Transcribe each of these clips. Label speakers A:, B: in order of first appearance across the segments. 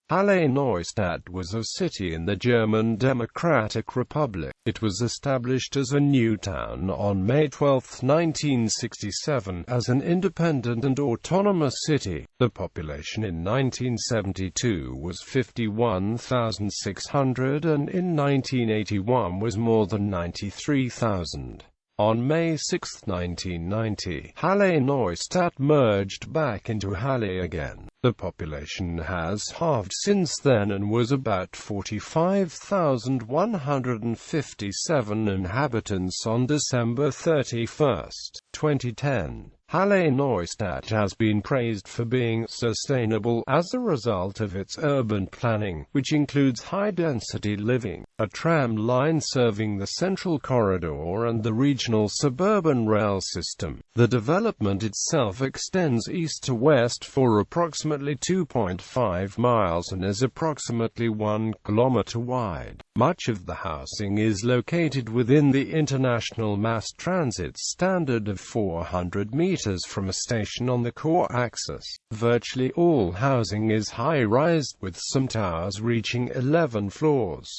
A: Halle-Neustadt was a city in the German Democratic Republic. It was established as a new town on May 12, 1967, as an independent and autonomous city. The population in 1972 was 51,600 and in 1981 was more than 93,000. On May 6, 1990, Halle-Neustadt merged back into Halle again. The population has halved since then and was about 45,157 inhabitants on December 31, 2010. Halle-Neustadt has been praised for being sustainable as a result of its urban planning, which includes high-density living, a tram line serving the Central Corridor and the regional suburban rail system. The development itself extends east to west for approximately 2.5 miles and is approximately 1 kilometer wide. Much of the housing is located within the International Mass Transit Standard of 400 meters from a station on the core axis. Virtually all housing is high-rise, with some towers reaching 11 floors.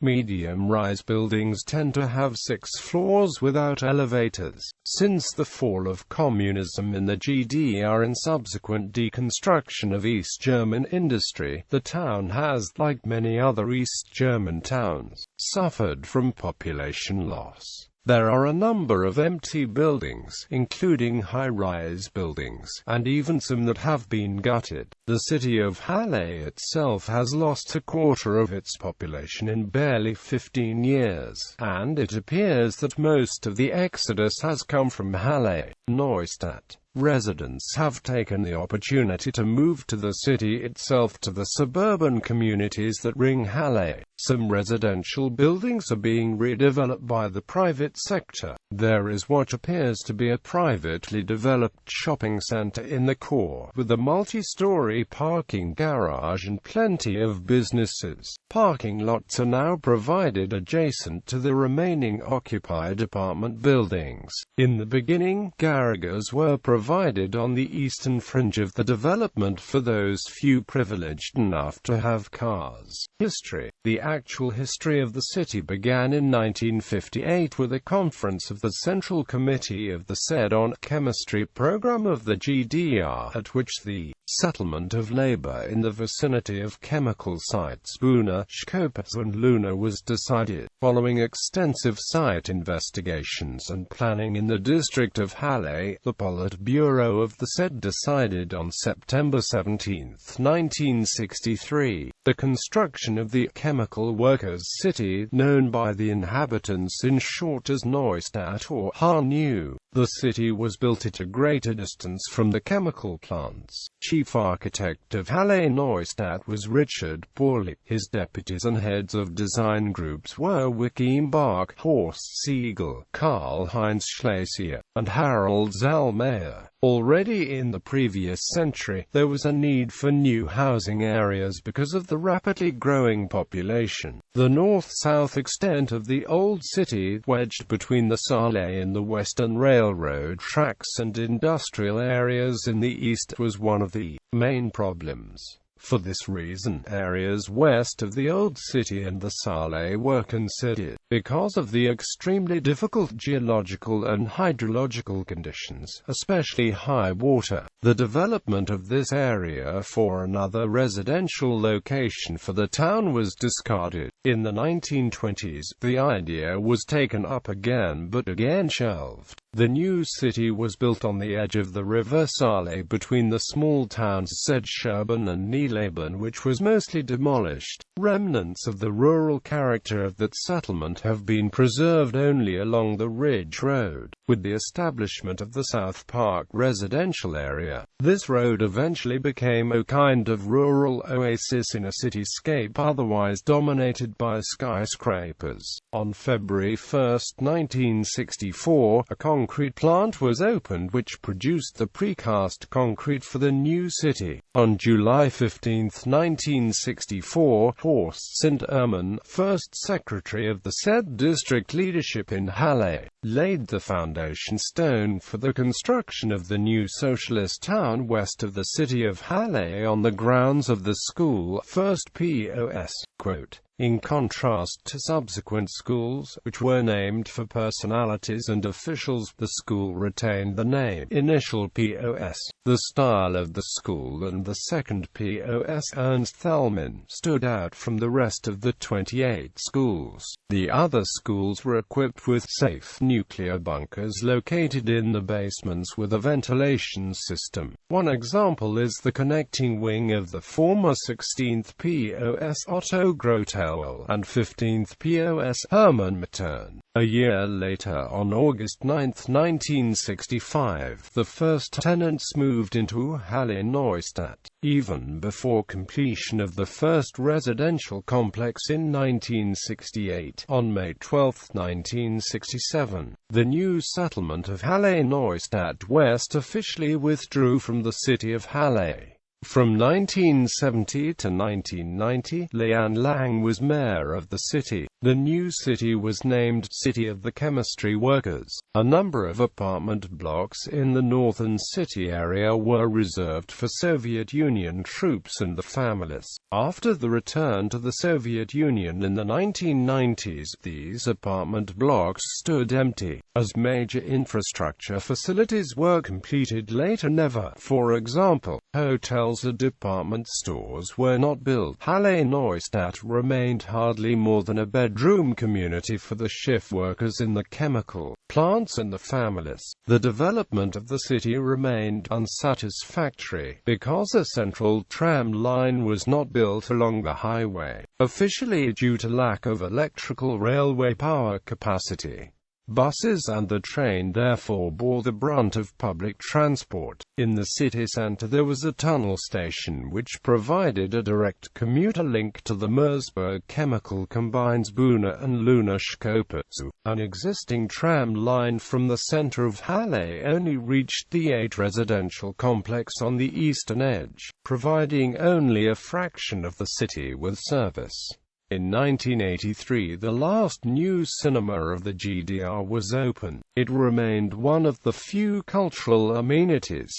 A: Medium-rise buildings tend to have 6 floors without elevators. Since the fall of communism in the GDR and subsequent deconstruction of East German industry, the town has, like many other East German towns, suffered from population loss. There are a number of empty buildings, including high-rise buildings, and even some that have been gutted. The city of Halle itself has lost a quarter of its population in barely 15 years, and it appears that most of the exodus has come from Halle-Neustadt. Residents have taken the opportunity to move to the city itself to the suburban communities that ring Halle. Some residential buildings are being redeveloped by the private sector. There is what appears to be a privately developed shopping center in the core, with a multi-story parking garage and plenty of businesses. Parking lots are now provided adjacent to the remaining occupied apartment buildings. In the beginning, garages were provided on the eastern fringe of the development for those few privileged enough to have cars. History. The actual history of the city began in 1958 with a conference of the Central Committee of the SED Chemistry program of the GDR, at which the settlement of labor in the vicinity of chemical sites Buna, Schkopitz and Luna was decided. Following extensive site investigations and planning in the district of Halle, the Politburo of the SED decided on September 17, 1963, the construction of the Chemical Workers' City, known by the inhabitants in short as Neustadt or HNU. The city was built at a greater distance from the chemical plants. Chief architect of Halle-Neustadt was Richard Pauli. His deputies and heads of design groups were Joachim Bach, Horst Siegel, Karl-Heinz Schlesier, and Harald Zallmayer. Already in the previous century, there was a need for new housing areas because of the rapidly growing population. The north-south extent of the old city, wedged between the Saale and the western railroad tracks and industrial areas in the east, was one of the main problems. For this reason, areas west of the old city and the Saale were considered. Because of the extremely difficult geological and hydrological conditions, especially high water, the development of this area for another residential location for the town was discarded. In the 1920s, the idea was taken up again but again shelved. The new city was built on the edge of the river Saale between the small towns Sedschurben and Nieleben, which was mostly demolished. Remnants of the rural character of that settlement have been preserved only along the Ridge Road. With the establishment of the South Park residential area, this road eventually became a kind of rural oasis in a cityscape otherwise dominated by skyscrapers. On February 1, 1964, a concrete plant was opened which produced the precast concrete for the new city. On July 15, 1964, Horst Sintermann, first secretary of the SED district leadership in Halle, laid the foundation stone for the construction of the new socialist town west of the city of Halle on the grounds of the school first POS. Quote, in contrast to subsequent schools, which were named for personalities and officials, the school retained the name initial POS. The style of the school and the second POS, Ernst Thälmann, stood out from the rest of the 28 schools. The other schools were equipped with safe nuclear bunkers located in the basements with a ventilation system. One example is the connecting wing of the former 16th POS Otto Grotel and 15th POS Hermann Matern. A year later, on August 9, 1965, the first tenants moved into Halle-Neustadt. Even before completion of the first residential complex in 1968, on May 12, 1967, the new settlement of Halle-Neustadt West officially withdrew from the city of Halle. From 1970 to 1990, Leanne Lang was mayor of the city. The new city was named City of the Chemistry Workers. A number of apartment blocks in the northern city area were reserved for Soviet Union troops and their families. After the return to the Soviet Union in the 1990s, these apartment blocks stood empty, as major infrastructure facilities were completed later. Never, for example, hotels or department stores were not built. Halle-Neustadt remained hardly more than a bedroom community for the shift workers in the chemical plants and the families. The development of the city remained unsatisfactory, because a central tram line was not built along the highway, officially due to lack of electrical railway power capacity. Buses and the train therefore bore the brunt of public transport. In the city centre there was a tunnel station which provided a direct commuter link to the Mersburg chemical combines Buna and Lunaschkope. An existing tram line from the centre of Halle only reached the 8 residential complex on the eastern edge, providing only a fraction of the city with service. In 1983, the last new cinema of the GDR was open. It remained one of the few cultural amenities.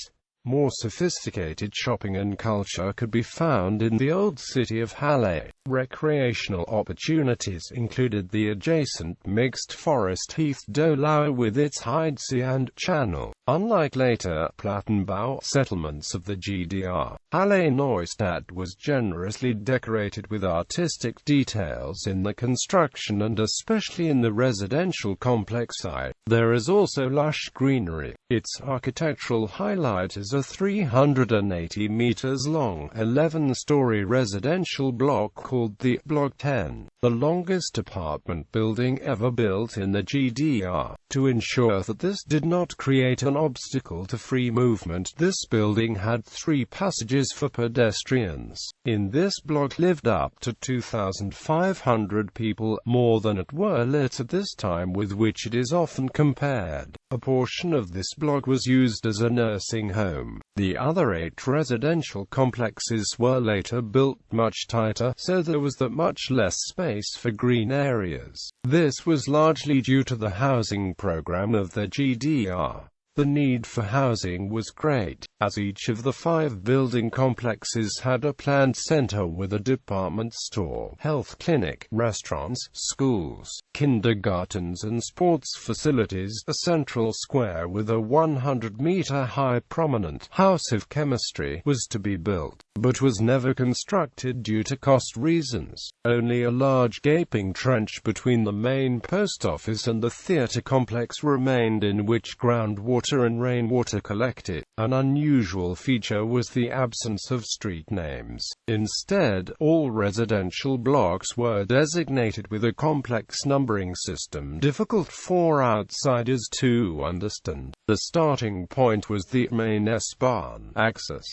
A: More sophisticated shopping and culture could be found in the old city of Halle. Recreational opportunities included the adjacent mixed forest Heath Dolau with its Heidsee and channel. Unlike later Plattenbau settlements of the GDR, Halle-Neustadt was generously decorated with artistic details in the construction and especially in the residential complex side. There is also lush greenery. Its architectural highlight is a 380 meters long, 11-story residential block called the Block 10, the longest apartment building ever built in the GDR. To ensure that this did not create an obstacle to free movement, this building had 3 passages for pedestrians. In this block lived up to 2,500 people, more than at Wörlitz at this time, with which it is often compared. A portion of this block was used as a nursing home. The other 8 residential complexes were later built much tighter, so there was that much less space for green areas. This was largely due to the housing program of the GDR. The need for housing was great, as each of the 5 building complexes had a planned center with a department store, health clinic, restaurants, schools, kindergartens and sports facilities. A central square with a 100-meter-high prominent house of chemistry was to be built, but was never constructed due to cost reasons. Only a large gaping trench between the main post office and the theater complex remained, in which groundwater and rainwater collected. An unusual feature was the absence of street names. Instead, all residential blocks were designated with a complex numbering system difficult for outsiders to understand. The starting point was the main S-Bahn axis.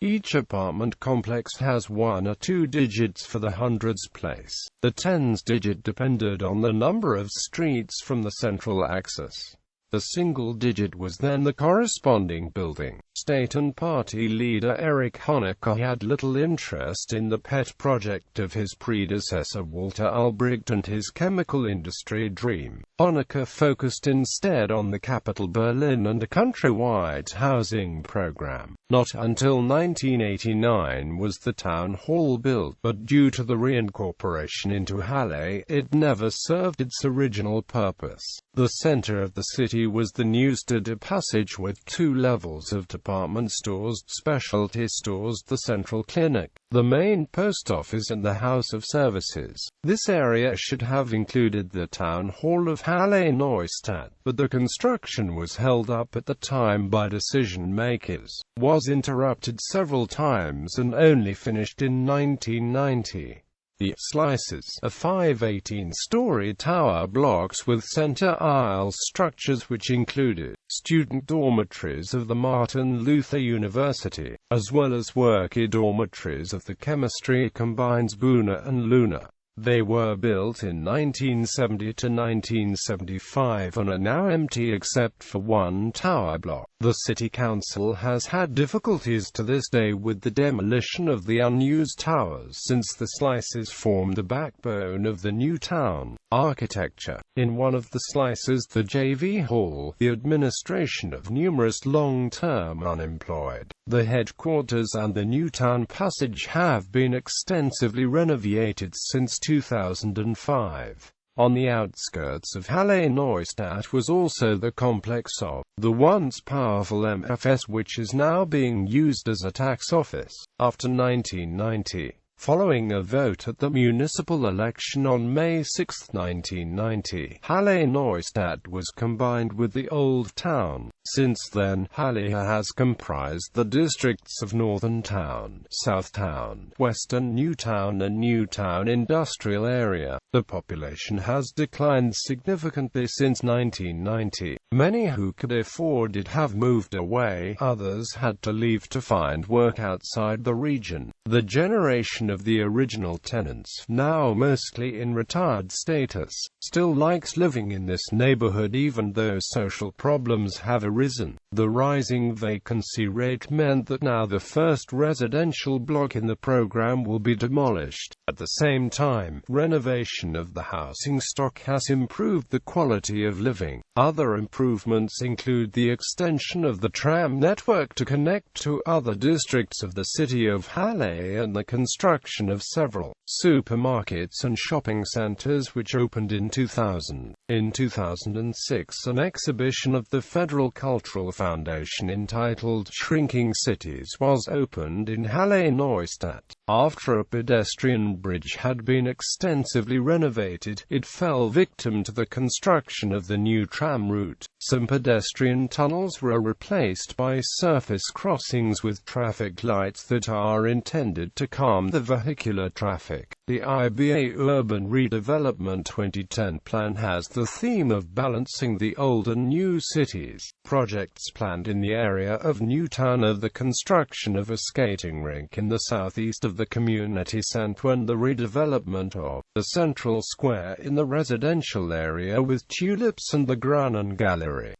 A: Each apartment complex has 1 or 2 digits for the hundreds place. The tens digit depended on the number of streets from the central axis. The single digit was then the corresponding building. State and party leader Erich Honecker had little interest in the pet project of his predecessor Walter Ulbricht and his chemical industry dream. Honecker focused instead on the capital Berlin and a countrywide housing program. Not until 1989 was the town hall built, but due to the reincorporation into Halle, it never served its original purpose. The center of the city was the Neustadt passage with 2 levels of department stores, specialty stores, the central clinic, the main post office and the house of services. This area should have included the town hall of Halle-Neustadt, but the construction was held up at the time by decision-makers, was interrupted several times and only finished in 1990. The Slices are 5 18-story tower blocks with center aisle structures which included student dormitories of the Martin Luther University, as well as worker dormitories of the chemistry combines Buna and Luna. They were built in 1970 to 1975 and are now empty except for one tower block. The city council has had difficulties to this day with the demolition of the unused towers since the slices form the backbone of the new town. Architecture. In one of the slices, the JV Hall, the administration of numerous long-term unemployed, the headquarters and the new town passage have been extensively renovated since 2005. On the outskirts of Halle-Neustadt was also the complex of the once powerful MFS, which is now being used as a tax office. After 1990, following a vote at the municipal election on May 6, 1990, Halle-Neustadt was combined with the Old Town. Since then, Halle has comprised the districts of Northern Town, South Town, Western New Town and New Town Industrial Area. The population has declined significantly since 1990. Many who could afford it have moved away, others had to leave to find work outside the region. The generation of the original tenants, now mostly in retired status, still likes living in this neighborhood even though social problems have arisen. The rising vacancy rate meant that now the first residential block in the program will be demolished. At the same time, renovation of the housing stock has improved the quality of living. Other improvements include the extension of the tram network to connect to other districts of the city of Halle and the construction of several supermarkets and shopping centers which opened in 2000. In 2006, an exhibition of the Federal Cultural Foundation entitled Shrinking Cities was opened in Halle-Neustadt. After a pedestrian bridge had been extensively renovated, it fell victim to the construction of the new tram route. Some pedestrian tunnels were replaced by surface crossings with traffic lights that are intended to calm the vehicular traffic. The IBA Urban Redevelopment 2010 plan has the theme of balancing the old and new cities. Projects planned in the area of Newtown are the construction of a skating rink in the southeast of the community centre and the redevelopment of the central square in the residential area with tulips and the Grannen Gallery.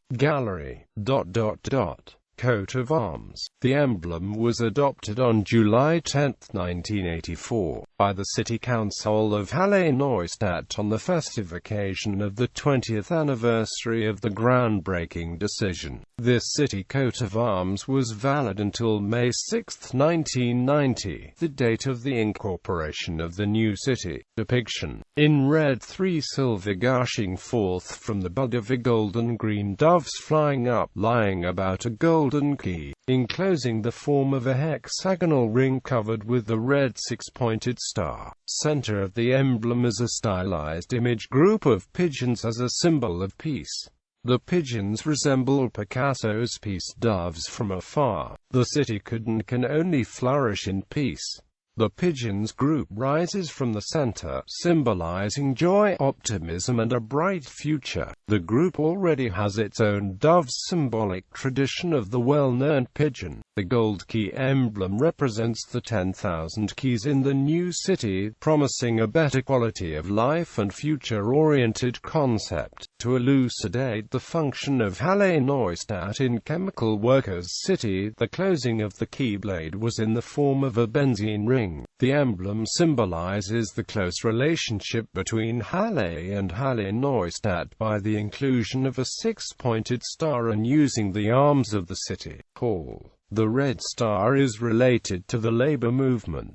A: Coat of arms. The emblem was adopted on July 10, 1984, by the City Council of Halle-Neustadt on the festive occasion of the 20th anniversary of the groundbreaking decision. This city coat of arms was valid until May 6, 1990, the date of the incorporation of the new city. Depiction. In red, 3 silver gushing forth from the bud of a golden green doves flying up, lying about a golden key, enclosing the form of a hexagonal ring covered with the red 6-pointed star. Center of the emblem is a stylized image group of pigeons as a symbol of peace. The pigeons resemble Picasso's peace doves from afar. The city could and can only flourish in peace. The pigeons group rises from the center, symbolizing joy, optimism and a bright future. The group already has its own dove symbolic tradition of the well-known pigeon. The gold key emblem represents the 10,000 keys in the new city, promising a better quality of life and future-oriented concept. To elucidate the function of Halle-Neustadt in chemical workers' city, the closing of the keyblade was in the form of a benzene ring. The emblem symbolizes the close relationship between Halle and Halle-Neustadt by the inclusion of a six-pointed star and using the arms of the city hall. The red star is related to the labor movement.